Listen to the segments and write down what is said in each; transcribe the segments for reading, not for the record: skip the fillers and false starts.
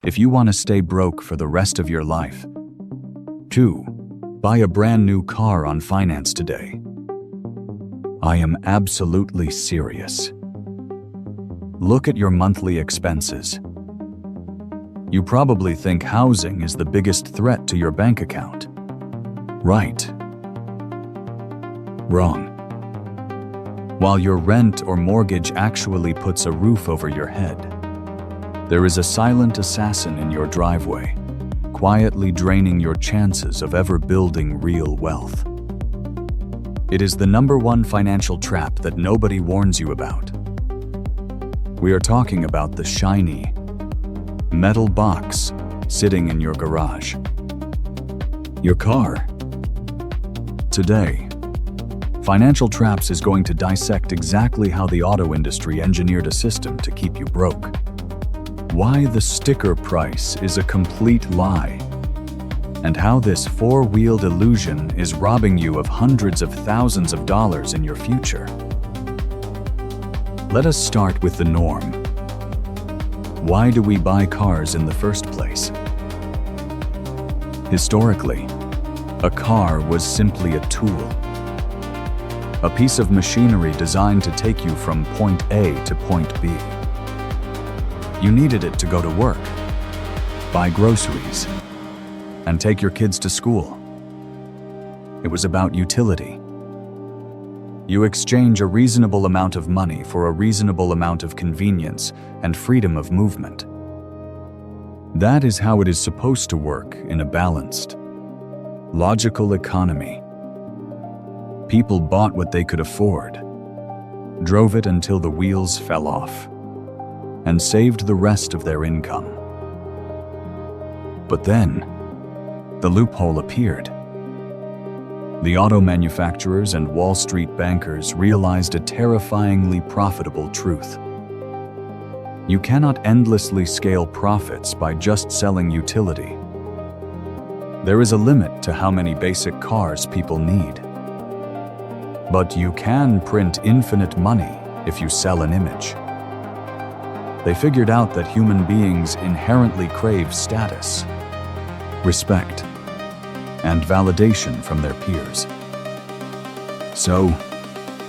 if you want to stay broke for the rest of your life. 2. Buy a brand new car on finance today. I am absolutely serious. Look at your monthly expenses. You probably think housing is the biggest threat to your bank account. Right. Wrong. While your rent or mortgage actually puts a roof over your head, there is a silent assassin in your driveway, quietly draining your chances of ever building real wealth. It is the #1 financial trap that nobody warns you about. We are talking about the shiny, metal box sitting in your garage. Your car. Today, Financial Traps is going to dissect exactly how the auto industry engineered a system to keep you broke. Why the sticker price is a complete lie, and how this four-wheeled illusion is robbing you of hundreds of thousands of dollars in your future. Let us start with the norm. Why do we buy cars in the first place? Historically, a car was simply a tool, a piece of machinery designed to take you from point A to point B. You needed it to go to work, buy groceries, and take your kids to school. It was about utility. You exchange a reasonable amount of money for a reasonable amount of convenience and freedom of movement. That is how it is supposed to work in a balanced, logical economy. People bought what they could afford, drove it until the wheels fell off, and saved the rest of their income. But then, the loophole appeared. The auto manufacturers and Wall Street bankers realized a terrifyingly profitable truth. You cannot endlessly scale profits by just selling utility. There is a limit to how many basic cars people need. But you can print infinite money if you sell an image. They figured out that human beings inherently crave status, respect, and validation from their peers. So,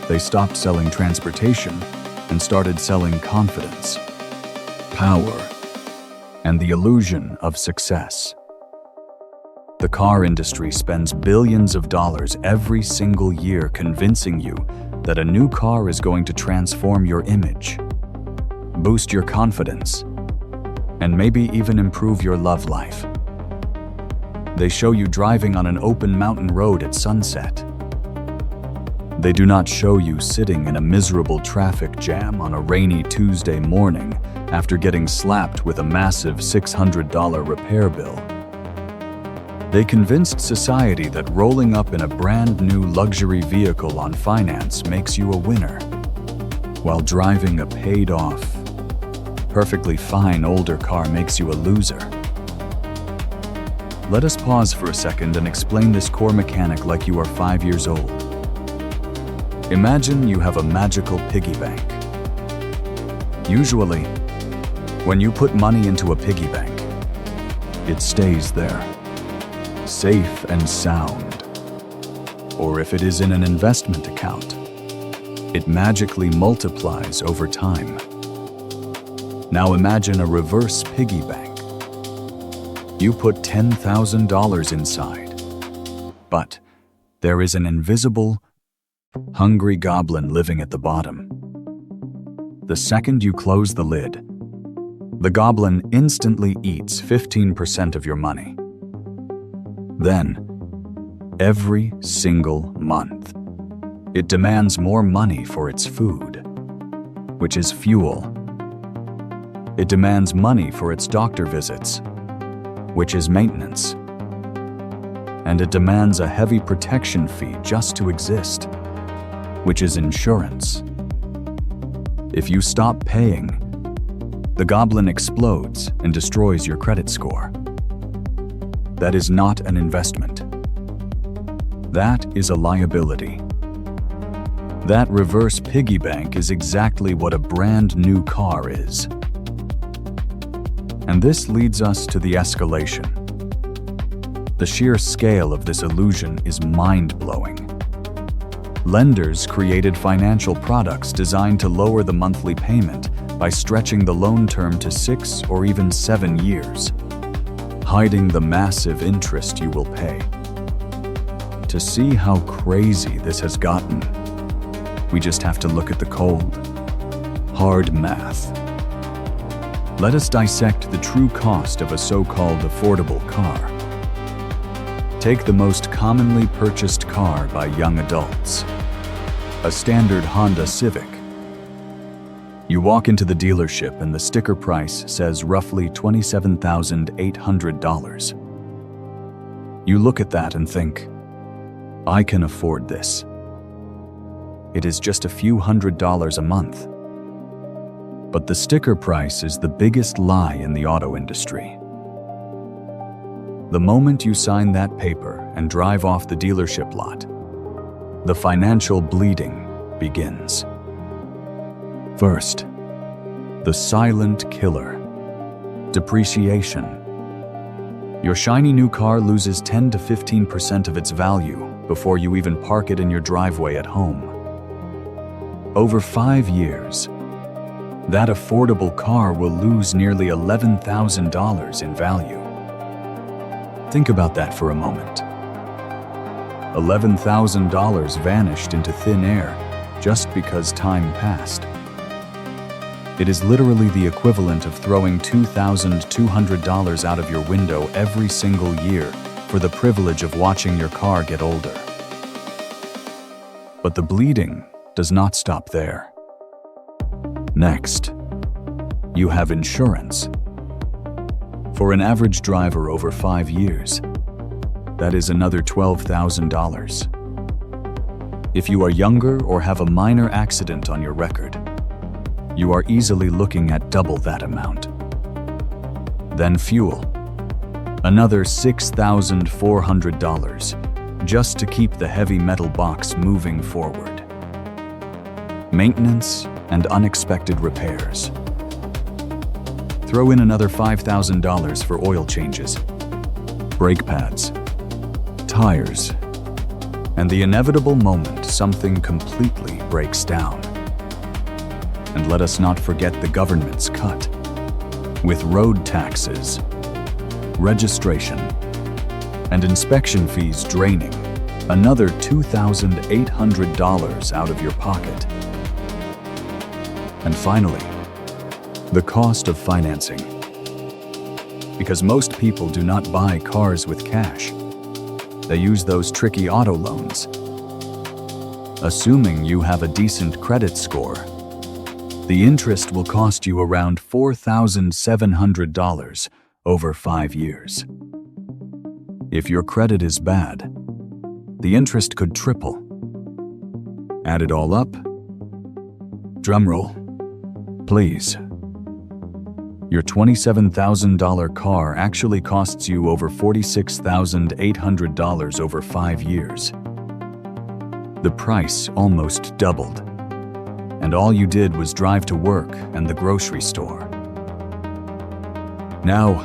they stopped selling transportation and started selling confidence, power, and the illusion of success. The car industry spends billions of dollars every single year convincing you that a new car is going to transform your image, boost your confidence, and maybe even improve your love life. They show you driving on an open mountain road at sunset. They do not show you sitting in a miserable traffic jam on a rainy Tuesday morning after getting slapped with a massive $600 repair bill. They convinced society that rolling up in a brand new luxury vehicle on finance makes you a winner, while driving a paid-off, perfectly fine older car makes you a loser. Let us pause for a second and explain this core mechanic like you are 5 years old. Imagine you have a magical piggy bank. Usually, when you put money into a piggy bank, it stays there, safe and sound. Or if it is in an investment account, it magically multiplies over time. Now imagine a reverse piggy bank. You put $10,000 inside, but there is an invisible, hungry goblin living at the bottom. The second you close the lid, the goblin instantly eats 15% of your money. Then, every single month, it demands more money for its food, which is fuel. It demands money for its doctor visits, which is maintenance. And it demands a heavy protection fee just to exist, which is insurance. If you stop paying, the goblin explodes and destroys your credit score. That is not an investment. That is a liability. That reverse piggy bank is exactly what a brand new car is. And this leads us to the escalation. The sheer scale of this illusion is mind-blowing. Lenders created financial products designed to lower the monthly payment by stretching the loan term to 6 or even 7 years, hiding the massive interest you will pay. To see how crazy this has gotten, we just have to look at the cold, hard math. Let us dissect the true cost of a so-called affordable car. Take the most commonly purchased car by young adults, a standard Honda Civic. You walk into the dealership and the sticker price says roughly $27,800. You look at that and think, I can afford this. It is just a few $100s a month. But the sticker price is the biggest lie in the auto industry. The moment you sign that paper and drive off the dealership lot, the financial bleeding begins. First, the silent killer, depreciation. Your shiny new car loses 10 to 15% of its value before you even park it in your driveway at home. Over 5 years, that affordable car will lose nearly $11,000 in value. Think about that for a moment. $11,000 vanished into thin air just because time passed. It is literally the equivalent of throwing $2,200 out of your window every single year for the privilege of watching your car get older. But the bleeding does not stop there. Next, you have insurance. For an average driver over 5 years, that is another $12,000. If you are younger or have a minor accident on your record, you are easily looking at double that amount. Then fuel, another $6,400 just to keep the heavy metal box moving forward. Maintenance and unexpected repairs. Throw in another $5,000 for oil changes, brake pads, tires, and the inevitable moment something completely breaks down. And let us not forget the government's cut, with road taxes, registration, and inspection fees draining another $2,800 out of your pocket. And finally, the cost of financing. Because most people do not buy cars with cash. They use those tricky auto loans. Assuming you have a decent credit score, the interest will cost you around $4,700 over 5 years. If your credit is bad, the interest could triple. Add it all up. Drumroll, please. Your $27,000 car actually costs you over $46,800 over 5 years. The price almost doubled, and all you did was drive to work and the grocery store. Now,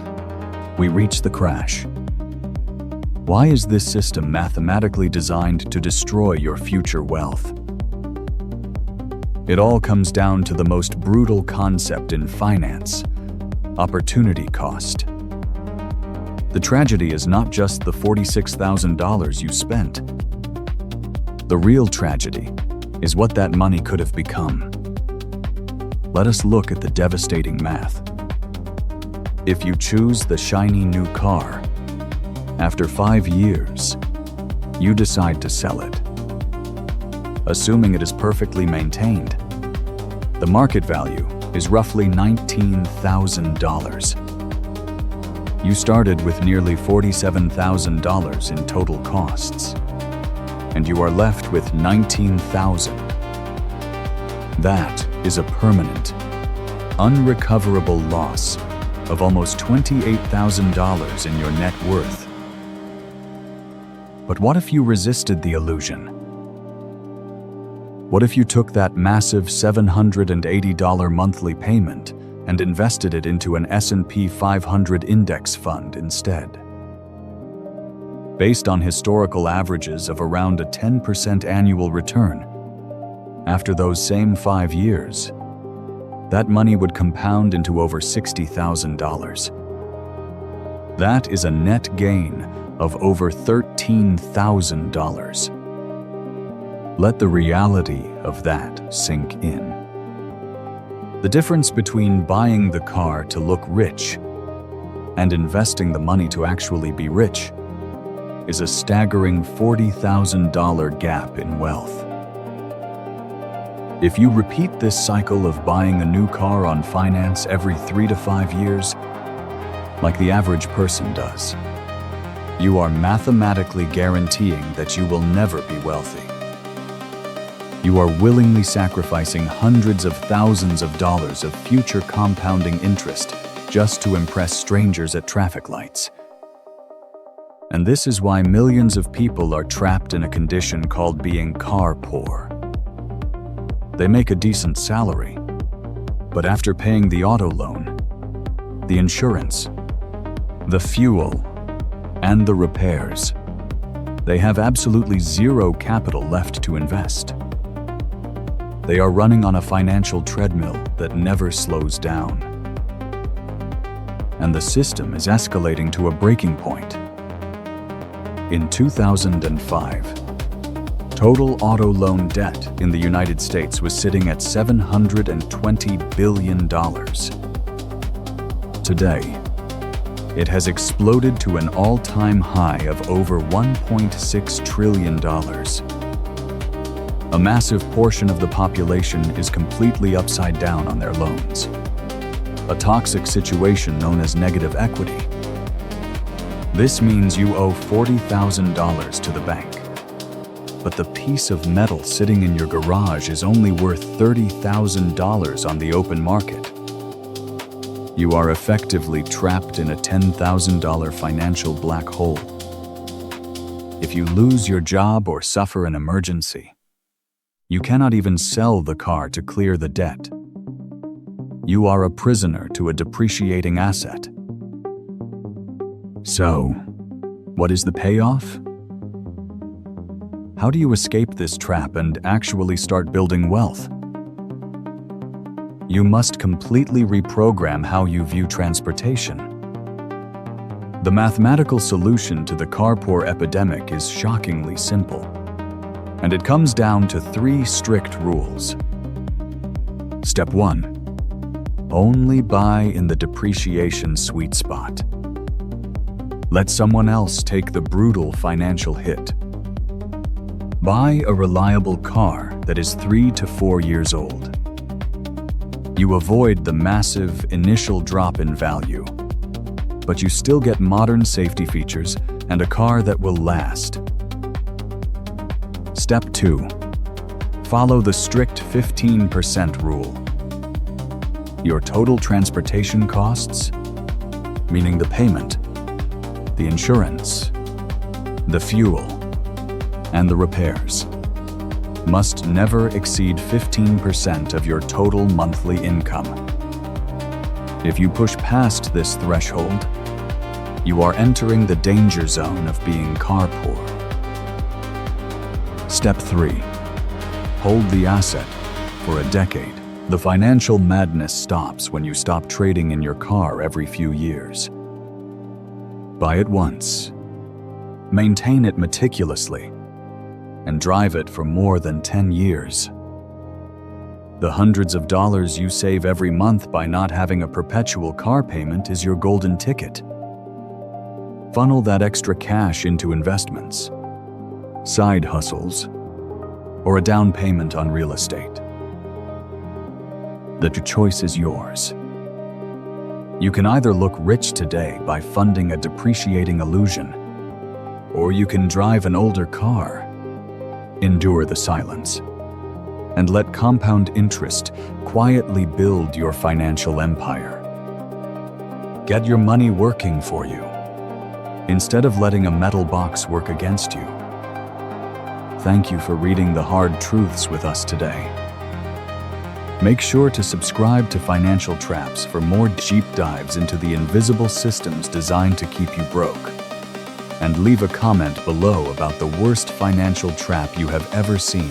we reach the crash. Why is this system mathematically designed to destroy your future wealth? It all comes down to the most brutal concept in finance: opportunity cost. The tragedy is not just the $46,000 you spent. The real tragedy is what that money could have become. Let us look at the devastating math. If you choose the shiny new car, after 5 years, you decide to sell it. Assuming it is perfectly maintained, the market value is roughly $19,000. You started with nearly $47,000 in total costs, and you are left with $19,000. That is a permanent, unrecoverable loss of almost $28,000 in your net worth. But what if you resisted the illusion? What if you took that massive $780 monthly payment and invested it into an S&P 500 index fund instead. Based on historical averages of around a 10% annual return, after those same 5 years, that money would compound into over $60,000. That is a net gain of over $13,000. Let the reality of that sink in. The difference between buying the car to look rich and investing the money to actually be rich is a staggering $40,000 gap in wealth. If you repeat this cycle of buying a new car on finance every 3 to 5 years, like the average person does, you are mathematically guaranteeing that you will never be wealthy. You are willingly sacrificing hundreds of thousands of dollars of future compounding interest just to impress strangers at traffic lights. And this is why millions of people are trapped in a condition called being car poor. They make a decent salary, but after paying the auto loan, the insurance, the fuel, and the repairs, they have absolutely zero capital left to invest. They are running on a financial treadmill that never slows down. And the system is escalating to a breaking point. In 2005, total auto loan debt in the United States was sitting at $720 billion. Today, it has exploded to an all-time high of over $1.6 trillion. A massive portion of the population is completely upside down on their loans. A toxic situation known as negative equity. This means you owe $40,000 to the bank, but the piece of metal sitting in your garage is only worth $30,000 on the open market. You are effectively trapped in a $10,000 financial black hole. If you lose your job or suffer an emergency, you cannot even sell the car to clear the debt. You are a prisoner to a depreciating asset. So, what is the payoff? How do you escape this trap and actually start building wealth? You must completely reprogram how you view transportation. The mathematical solution to the car poor epidemic is shockingly simple, and it comes down to 3 strict rules. Step 1. Only buy in the depreciation sweet spot. Let someone else take the brutal financial hit. Buy a reliable car that is 3 to 4 years old. You avoid the massive initial drop in value, but you still get modern safety features and a car that will last. Step 2. Follow the strict 15% rule. Your total transportation costs, meaning the payment, the insurance, the fuel, and the repairs, must never exceed 15% of your total monthly income. If you push past this threshold, you are entering the danger zone of being car poor. Step 3. Hold the asset for a decade. The financial madness stops when you stop trading in your car every few years. Buy it once, maintain it meticulously, and drive it for more than 10 years. The hundreds of dollars you save every month by not having a perpetual car payment is your golden ticket. Funnel that extra cash into investments, side hustles, or a down payment on real estate. The choice is yours. You can either look rich today by funding a depreciating illusion, or you can drive an older car, endure the silence, and let compound interest quietly build your financial empire. Get your money working for you, instead of letting a metal box work against you. Thank you for reading the hard truths with us today. Make sure to subscribe to Financial Traps for more deep dives into the invisible systems designed to keep you broke. And leave a comment below about the worst financial trap you have ever seen.